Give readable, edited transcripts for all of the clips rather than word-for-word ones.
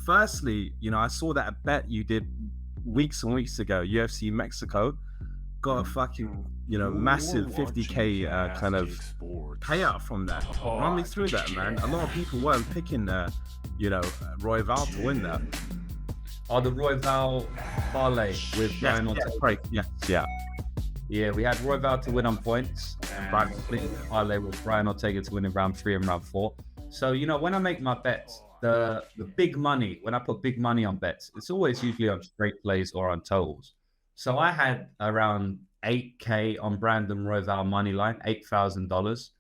firstly, I saw that bet you did weeks and weeks ago, UFC Mexico, got a fucking, You're massive watching 50K kind of Calfkicksports. payout from that. Run me through Fuck that, man. A lot of people yeah. weren't picking, Royval to win that. Oh, the Royval parlay with Yes, Brian yes, Ortega. right. Yes, yeah. Yeah, we had Royval to win on points, and Right. split the parlay with Brian Ortega to win in round 3 and round 4. So, when I make my bets, the big money, when I put big money on bets, it's always usually on straight plays or on totals. So I had around 8K on Brandon Royval money line, $8,000.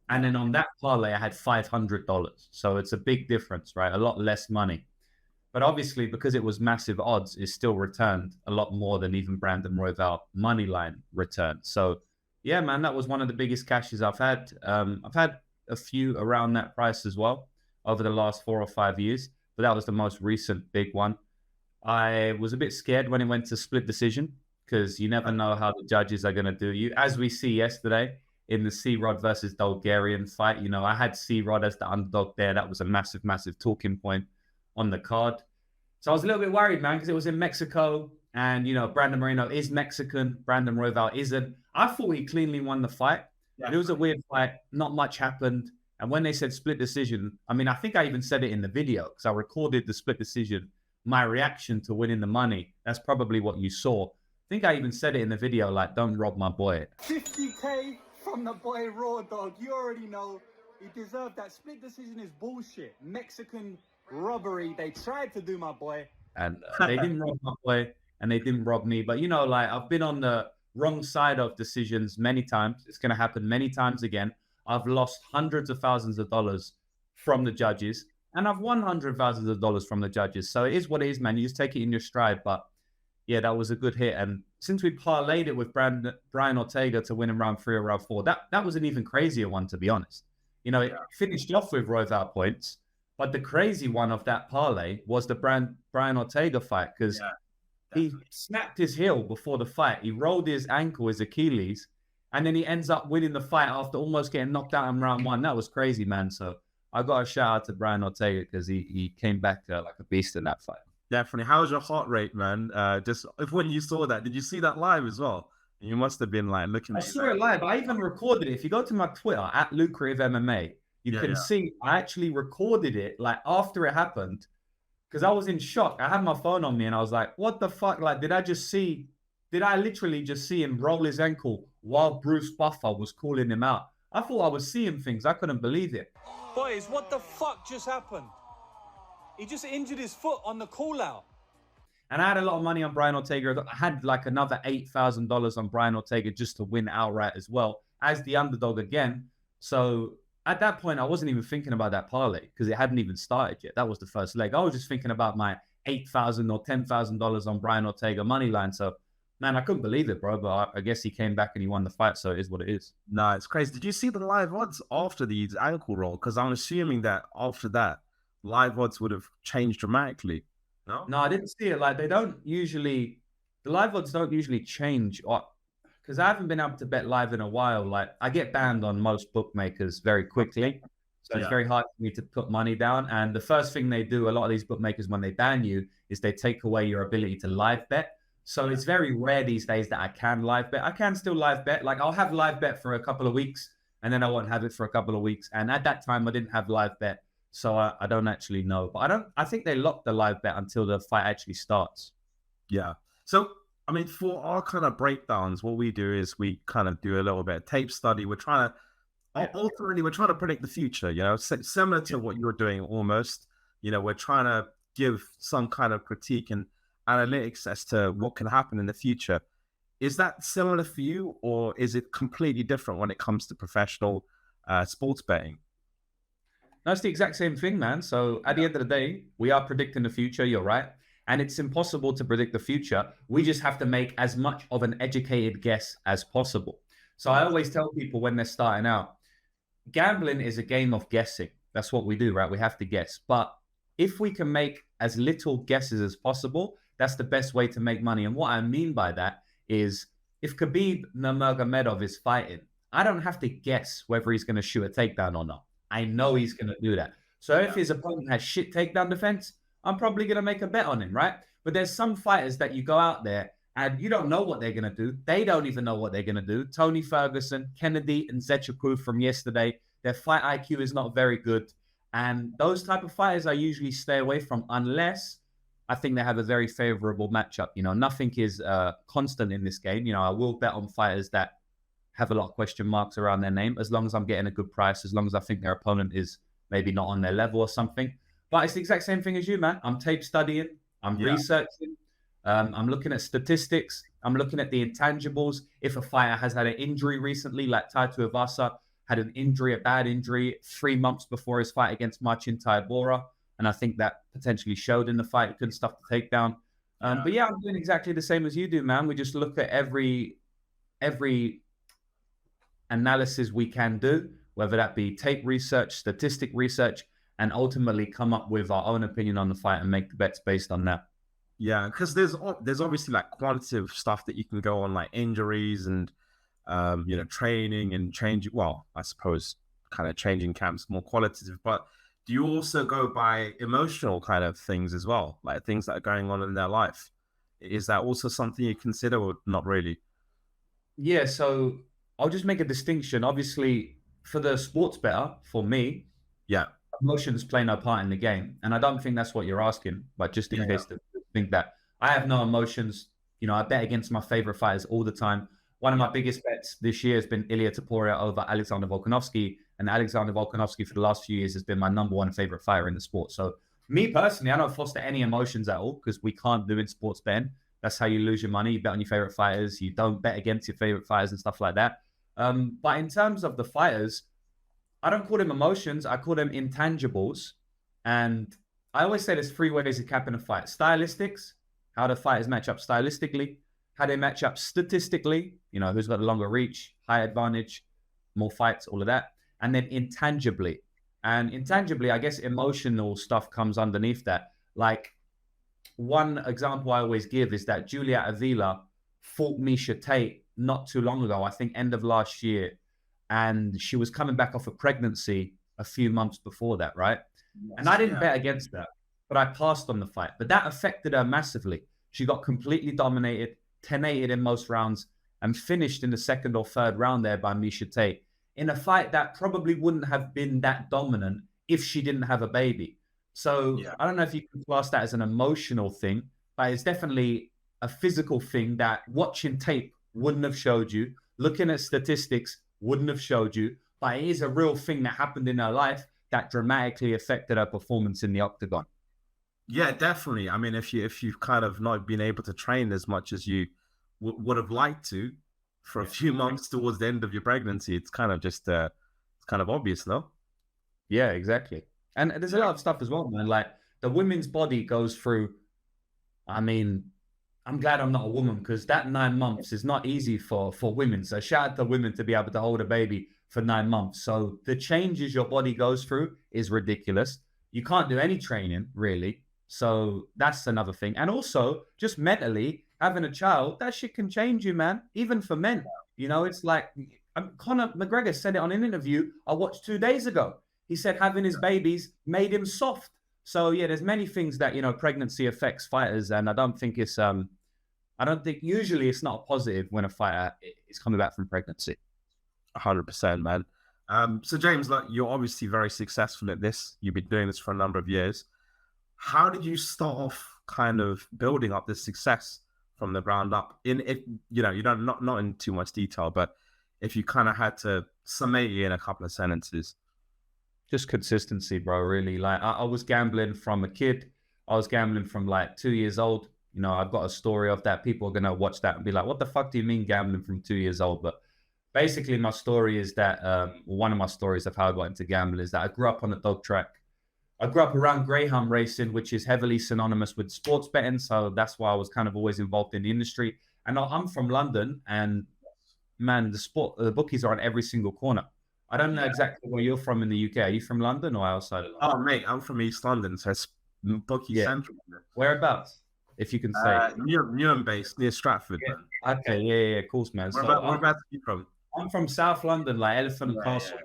And then on that parlay, I had $500. So it's a big difference, right? A lot less money. But obviously, because it was massive odds, it still returned a lot more than even Brandon Royval money line returned. So, yeah, man, that was one of the biggest cashes I've had. I've had a few around that price as well over the last 4 or 5 years, but that was the most recent big one. I was a bit scared when it went to split decision because you never know how the judges are going to do you. As we see yesterday in the C-Rod versus Bulgarian fight, I had C-Rod as the underdog there. That was a massive, massive talking point on the card. So I was a little bit worried, man, because it was in Mexico and, Brandon Moreno is Mexican. Brandon Royval isn't. I thought he cleanly won the fight. But it was a weird fight. Not much happened. And when they said split decision, I think I even said it in the video because I recorded the split decision, my reaction to winning the money. That's probably what you saw. I think I even said it in the video, like, don't rob my boy. 50K from the boy Raw Dog. You already know he deserved that. Split decision is bullshit. Mexican robbery. They tried to do my boy. And they didn't rob my boy and they didn't rob me. But, I've been on the wrong side of decisions many times. It's going to happen many times again. I've lost hundreds of thousands of dollars from the judges and I've won hundreds of thousands of dollars from the judges. So it is what it is, man. You just take it in your stride. But yeah, that was a good hit. And since we parlayed it with Brian Ortega to win in round 3 or round 4, that was an even crazier one, to be honest. It finished off with Royval points. But the crazy one of that parlay was the Brian Ortega fight because he snapped his heel before the fight. He rolled his ankle, his Achilles, and then he ends up winning the fight after almost getting knocked out in round 1. That was crazy, man. So I got a shout out to Brian Ortega because he came back like a beast in that fight. Definitely. How was your heart rate, man? Just when you saw that, did you see that live as well? You must have been like looking. I saw it live. I even recorded it. If you go to my Twitter at Lucrative MMA, you can see I actually recorded it like after it happened because I was in shock. I had my phone on me and I was like, what the fuck? Like, did I literally just see him roll his ankle while Bruce Buffer was calling him out? I thought I was seeing things. I couldn't believe it. Boys, what the fuck just happened? He just injured his foot on the call out. And I had a lot of money on Brian Ortega. I had like another $8,000 on Brian Ortega just to win outright as well as the underdog again. So at that point, I wasn't even thinking about that parlay because it hadn't even started yet. That was the first leg. I was just thinking about my $8,000 or $10,000 on Brian Ortega money line. So, man, I couldn't believe it, bro. But I guess he came back and he won the fight. So it is what it is. No, it's crazy. Did you see the live odds after the ankle roll? Because I'm assuming that after that, live odds would have changed dramatically. No, I didn't see it. Like, the live odds don't usually change. Because I haven't been able to bet live in a while. Like, I get banned on most bookmakers very quickly. So it's very hard for me to put money down. And the first thing they do, a lot of these bookmakers, when they ban you, is they take away your ability to live bet. So it's very rare these days that I can live bet. I can still live bet. Like, I'll have live bet for a couple of weeks, and then I won't have it for a couple of weeks. And at that time, I didn't have live bet. So I don't actually know. But I think they lock the live bet until the fight actually starts. Yeah. So, for our kind of breakdowns, what we do is we kind of do a little bit of tape study. Ultimately, we're trying to predict the future, similar to what you're doing almost. We're trying to give some kind of critique and analytics as to what can happen in the future. Is that similar for you, or is it completely different when it comes to professional sports betting? No, it's the exact same thing, man. So at the end of the day, we are predicting the future. You're right. And it's impossible to predict the future. We just have to make as much of an educated guess as possible. So I always tell people when they're starting out, gambling is a game of guessing. That's what we do, right? We have to guess. But if we can make as little guesses as possible, that's the best way to make money. And what I mean by that is if Khabib Nurmagomedov is fighting, I don't have to guess whether he's going to shoot a takedown or not. I know he's going to do that. So if his opponent has shit takedown defense, I'm probably going to make a bet on him, right? But there's some fighters that you go out there and you don't know what they're going to do. They don't even know what they're going to do. Tony Ferguson, Kennedy, and Zechiku from yesterday, their fight IQ is not very good. And those type of fighters I usually stay away from unless I think they have a very favorable matchup. You know, nothing is constant in this game. You know, I will bet on fighters that have a lot of question marks around their name, as long as I'm getting a good price, as long as I think their opponent is maybe not on their level or something. But it's the exact same thing as you, man. I'm tape studying, I'm researching, I'm looking at statistics, I'm looking at the intangibles. If a fighter has had an injury recently, like Taito Ivasa had an injury, a bad injury, 3 months before his fight against Marcin Tybura, and I think that potentially showed in the fight. He couldn't stuff the takedown. But yeah, I'm doing exactly the same as you do, man. We just look at every analysis we can do, whether that be tape research, statistic research, and ultimately come up with our own opinion on the fight and make the bets based on that. Yeah, because there's obviously like quantitative stuff that you can go on, like injuries and you know, training and change. Well, I suppose kind of changing camps more qualitative, but do you also go by emotional kind of things as well, like things that are going on in their life? Is that also something you consider, or not really? Yeah, so I'll just make a distinction. Obviously, for the sports bettor, for me, Yeah, emotions play no part in the game. And I don't think that's what you're asking, but just in case to think that I have no emotions. You know, I bet against my favorite fighters all the time. One of my biggest bets this year has been Ilia Topuria over Alexander Volkanovski. And Alexander Volkanovski for the last few years has been my number one favorite fighter in the sport. So me personally, I don't foster any emotions at all because we can't do in sports betting. That's how you lose your money. You bet on your favorite fighters. You don't bet against your favorite fighters and stuff like that. But in terms of the fighters, I don't call them emotions. I call them intangibles. And I always say there's 3 ways of capping a fight. Stylistics, how the fighters match up stylistically, how they match up statistically, you know, who's got a longer reach, high advantage, more fights, all of that. And then intangibly. And intangibly, I guess emotional stuff comes underneath that. Like one example I always give is that Julia Avila fought Misha Tate not too long ago, I think end of last year. And she was coming back off a pregnancy a few months before that, right? Yes, and I didn't bet against that, but I passed on the fight. But that affected her massively. She got completely dominated, 10-8 in most rounds, and finished in the 2nd or 3rd round there by Misha Tate in a fight that probably wouldn't have been that dominant if she didn't have a baby. So I don't know if you can class that as an emotional thing, but it's definitely a physical thing that watching tape wouldn't have showed you, looking at statistics wouldn't have showed you, but it is a real thing that happened in her life that dramatically affected her performance in the octagon. Yeah, definitely. I mean, if you've kind of not been able to train as much as you would have liked to for a few months towards the end of your pregnancy, it's kind of just it's kind of obvious, no? Yeah, exactly. And there's a lot of stuff as well, man. Like the women's body goes through, I mean, I'm glad I'm not a woman because that 9 months is not easy for women. So shout out to women to be able to hold a baby for 9 months. So the changes your body goes through is ridiculous. You can't do any training really. So that's another thing. And also just mentally having a child, that shit can change you, man. Even for men, you know, it's like Conor McGregor said it on an interview I watched 2 days ago. He said having his babies made him soft. So yeah, there's many things that, you know, pregnancy affects fighters. And I don't think usually it's not positive when a fighter is coming back from pregnancy. 100%, man. So James, like, you're obviously very successful at this. You've been doing this for a number of years. How did you start off kind of building up this success from the ground up? You know, you don't not in too much detail, but if you kind of had to summate it in a couple of sentences. Just consistency, bro, really. Like I was gambling from a kid. I was gambling from like 2 years old. You know, I've got a story of that. People are going to watch that and be like, what the fuck do you mean gambling from 2 years old? But basically my story is that one of my stories of how I got into gambling is that I grew up on a dog track. I grew up around greyhound racing, which is heavily synonymous with sports betting. So that's why I was kind of always involved in the industry. And I'm from London, and man, the bookies are on every single corner. I don't know exactly where you're from in the UK. Are you from London or outside of London? Oh, mate, I'm from East London, so it's bookie central. Whereabouts, if you can say? Newham based, near Stratford. Yeah. Man. Okay, yeah, of course, man. Whereabouts are you from? I'm from South London, like Elephant and Castle.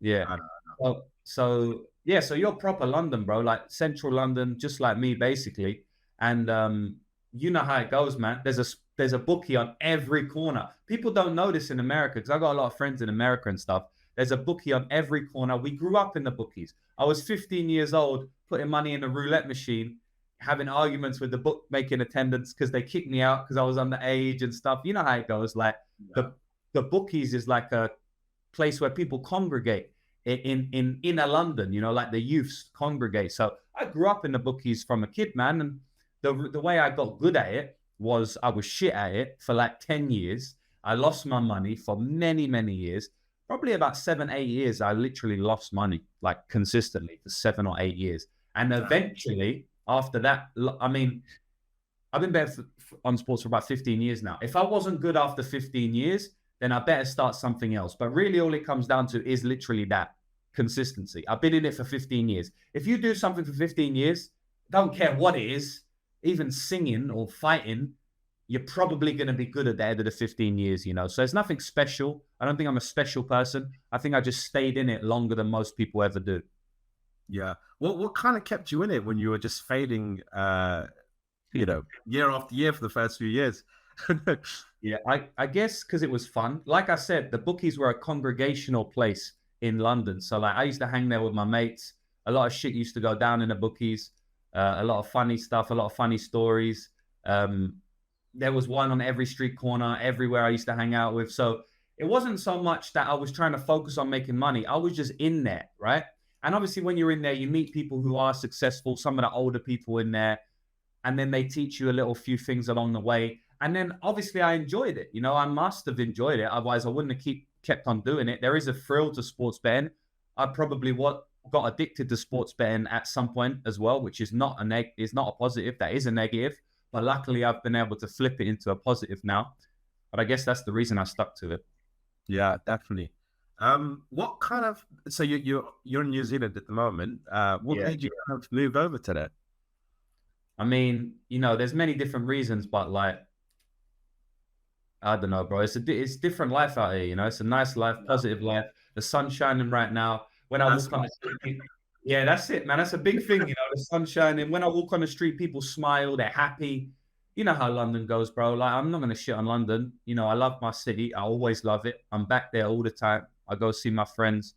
Yeah. So Yeah, so you're proper London, bro, like central London, just like me, basically. And you know how it goes, man. There's a bookie on every corner. People don't know this in America because I got a lot of friends in America and stuff. There's a bookie on every corner. We grew up in the bookies. I was 15 years old, putting money in a roulette machine, having arguments with the bookmaking attendants because they kicked me out because I was underage and stuff. You know how it goes. Like the bookies is like a place where people congregate in inner London, you know, like the youths congregate. So I grew up in the bookies from a kid, man. And the way I got good at it was I was shit at it for like 10 years. I lost my money for many, many years. Probably about 7, 8 years, I literally lost money like consistently for 7 or 8 years. And eventually, after that, I mean, I've been betting on sports for about 15 years now. If I wasn't good after 15 years, then I better start something else. But really, all it comes down to is literally that consistency. I've been in it for 15 years. If you do something for 15 years, don't care what it is, even singing or fighting, you're probably going to be good at the end of the 15 years, you know? So there's nothing special. I don't think I'm a special person. I think I just stayed in it longer than most people ever do. Yeah. What kind of kept you in it when you were just fading, you know, year after year for the first few years? Yeah, I guess because it was fun. Like I said, the bookies were a congregational place in London. So like I used to hang there with my mates. A lot of shit used to go down in the bookies. A lot of funny stuff, a lot of funny stories. There was one on every street corner, everywhere I used to hang out with. So it wasn't so much that I was trying to focus on making money. I was just in there, right? And obviously when you're in there, you meet people who are successful, some of the older people in there, and then they teach you a little few things along the way. And then obviously I enjoyed it. You know, I must have enjoyed it. Otherwise I wouldn't have kept on doing it. There is a thrill to sports betting. I probably got addicted to sports betting at some point as well, which is not a positive. That is a negative. But luckily I've been able to flip it into a positive now. But I guess that's the reason I stuck to it. Yeah, definitely. What kind of, so you're in New Zealand at the moment. What made you kind of move over to that? I mean, you know, there's many different reasons, but like, I don't know, bro. It's different life out here, you know. It's a nice life, positive life. The sun's shining right now. When I walk on the street, yeah, that's it, man. That's a big thing, you know. The sun's shining. When I walk on the street, people smile. They're happy. You know how London goes, bro. Like, I'm not gonna shit on London. You know, I love my city. I always love it. I'm back there all the time. I go see my friends.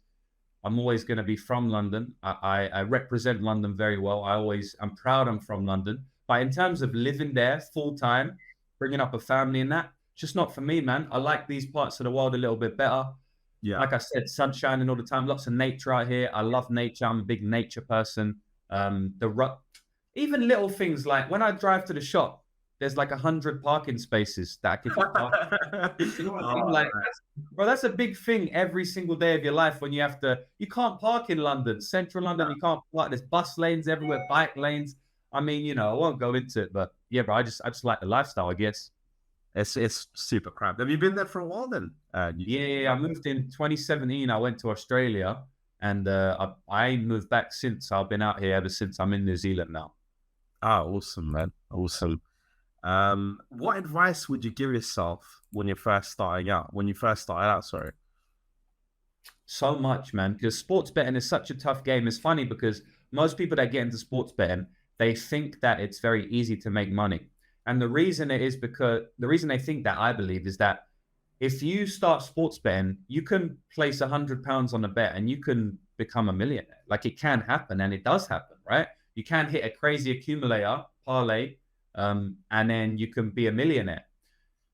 I'm always gonna be from London. I represent London very well. I'm proud I'm from London. But in terms of living there full time, bringing up a family and that, just not for me, man. I like these parts of the world a little bit better. Yeah. Like I said, sun shining all the time, lots of nature out here. I love nature. I'm a big nature person. Even little things like when I drive to the shop, there's like 100 parking spaces that I can park. Bro, that's a big thing every single day of your life when you can't park in London, central London. You can't park. There's bus lanes everywhere, bike lanes. I mean, you know, I won't go into it, but yeah, bro, I just like the lifestyle, I guess. It's super crap. Have you been there for a while then? Yeah, I moved in 2017. I went to Australia and I moved back since. I've been out here ever since. I'm in New Zealand now. Ah, awesome, man. Awesome. What advice would you give yourself when you're first starting out? Sorry. So much, man, because sports betting is such a tough game. It's funny because most people that get into sports betting, they think that it's very easy to make money. And the reason they think that, I believe, is that if you start sports betting, you can place £100 on a bet and you can become a millionaire. Like, it can happen, and it does happen, right? You can hit a crazy accumulator parlay, and then you can be a millionaire.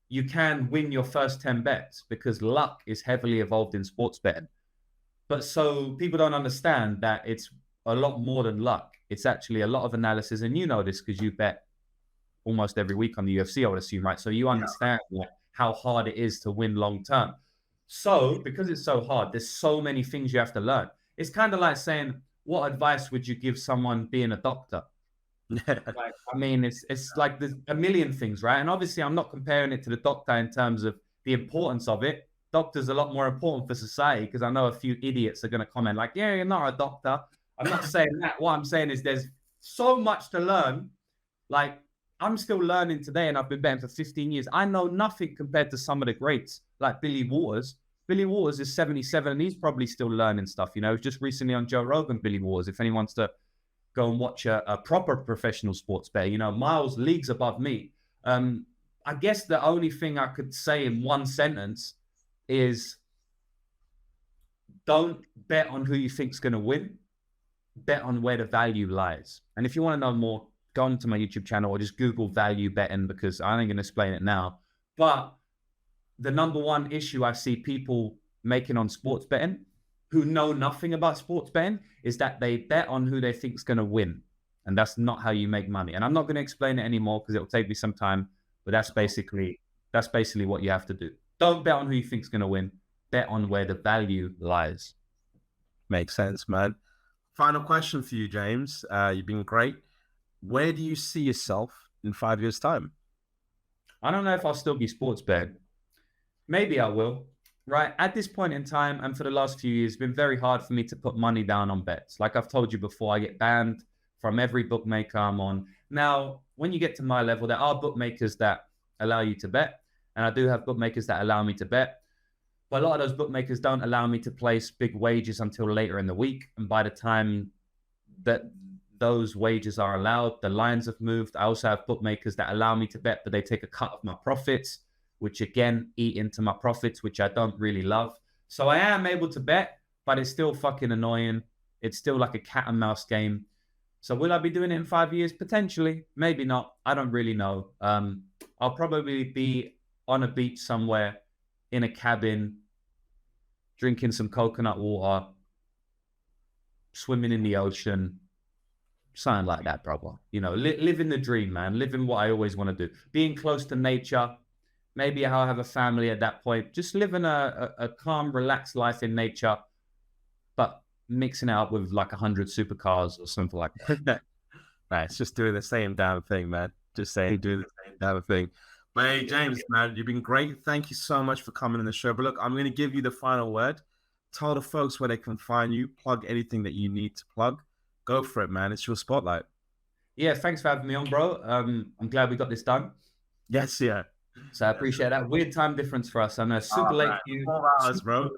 You can win your first 10 bets because luck is heavily involved in sports betting. But so people don't understand that it's a lot more than luck. It's actually a lot of analysis, and you know this because you bet almost every week on the UFC, I would assume, right? So you understand how hard it is to win long term. So because it's so hard, there's so many things you have to learn. It's kind of like saying, what advice would you give someone being a doctor? Like, I mean, it's like there's a million things, right? And obviously I'm not comparing it to the doctor in terms of the importance of it. Doctor's a lot more important for society because I know a few idiots are going to comment like, yeah, you're not a doctor. I'm not saying that. What I'm saying is there's so much to learn. Like, I'm still learning today, and I've been betting for 15 years. I know nothing compared to some of the greats, like Billy Waters. Billy Waters is 77 and he's probably still learning stuff. You know, just recently on Joe Rogan, Billy Waters, if anyone wants to go and watch a proper professional sports bet, you know, miles, leagues above me. I guess the only thing I could say in one sentence is don't bet on who you think's going to win. Bet on where the value lies. And if you want to know more, go onto my YouTube channel or just Google value betting, because I ain't going to explain it now. But the number one issue I see people making on sports betting who know nothing about sports betting is that they bet on who they think is going to win. And that's not how you make money. And I'm not going to explain it anymore because it'll take me some time. But that's basically what you have to do. Don't bet on who you think is going to win. Bet on where the value lies. Makes sense, man. Final question for you, James. You've been great. Where do you see yourself in 5 years' time? I don't know if I'll still be sports betting. Maybe I will. Right. At this point in time, and for the last few years, it's been very hard for me to put money down on bets. Like I've told you before, I get banned from every bookmaker I'm on. Now, when you get to my level, there are bookmakers that allow you to bet. And I do have bookmakers that allow me to bet. But a lot of those bookmakers don't allow me to place big wagers until later in the week. And by the time that those wagers are allowed, the lines have moved. I also have bookmakers that allow me to bet, but they take a cut of my profits, which again, eat into my profits, which I don't really love. So I am able to bet, but it's still fucking annoying. It's still like a cat and mouse game. So will I be doing it in 5 years? Potentially, maybe not. I don't really know. I'll probably be on a beach somewhere in a cabin, drinking some coconut water, swimming in the ocean, something like that, brother. You know, living the dream, man. Living what I always want to do. Being close to nature. Maybe I'll have a family at that point. Just living a calm, relaxed life in nature, but mixing it up with like 100 supercars or something like that. Right, it's just doing the same damn thing, man. Just saying, doing the same damn thing. But hey, James, man, you've been great. Thank you so much for coming on the show. But look, I'm going to give you the final word. Tell the folks where they can find you. Plug anything that you need to plug. Go for it, man. It's your spotlight. Yeah, thanks for having me on, bro. I'm glad we got this done. Yes, yeah. So I appreciate that. Weird time difference for us. I know, super late for you. 4 hours, bro.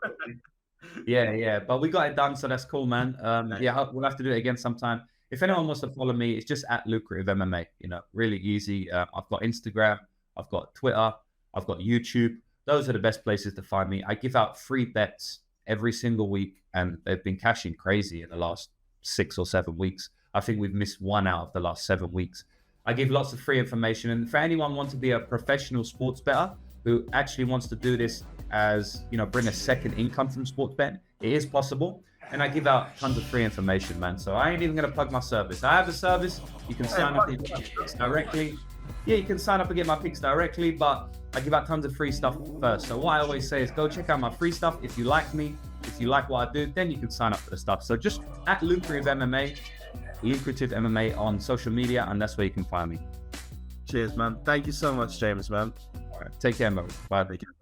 Yeah. But we got it done, so that's cool, man. Yeah, we'll have to do it again sometime. If anyone wants to follow me, it's just at Lucrative MMA. You know, really easy. I've got Instagram, I've got Twitter, I've got YouTube. Those are the best places to find me. I give out free bets every single week, and they've been cashing crazy in the last 6 or 7 weeks. I think we've missed 1 out of the last 7 weeks. I give lots of free information, and for anyone who wants to be a professional sports bettor who actually wants to do this as, you know, bring a second income from sports betting, it is possible. And I give out tons of free information, man. So I ain't even gonna plug my service. I have a service. You can sign up and get my picks directly. Yeah, you can sign up and get my picks directly, but I give out tons of free stuff first. So what I always say is go check out my free stuff. If you like me, if you like what I do, then you can sign up for the stuff. So just at Lucrative MMA, Lucrative MMA on social media, and that's where you can find me. Cheers, man. Thank you so much, James, man. All right, take care, man. Bye. Take care.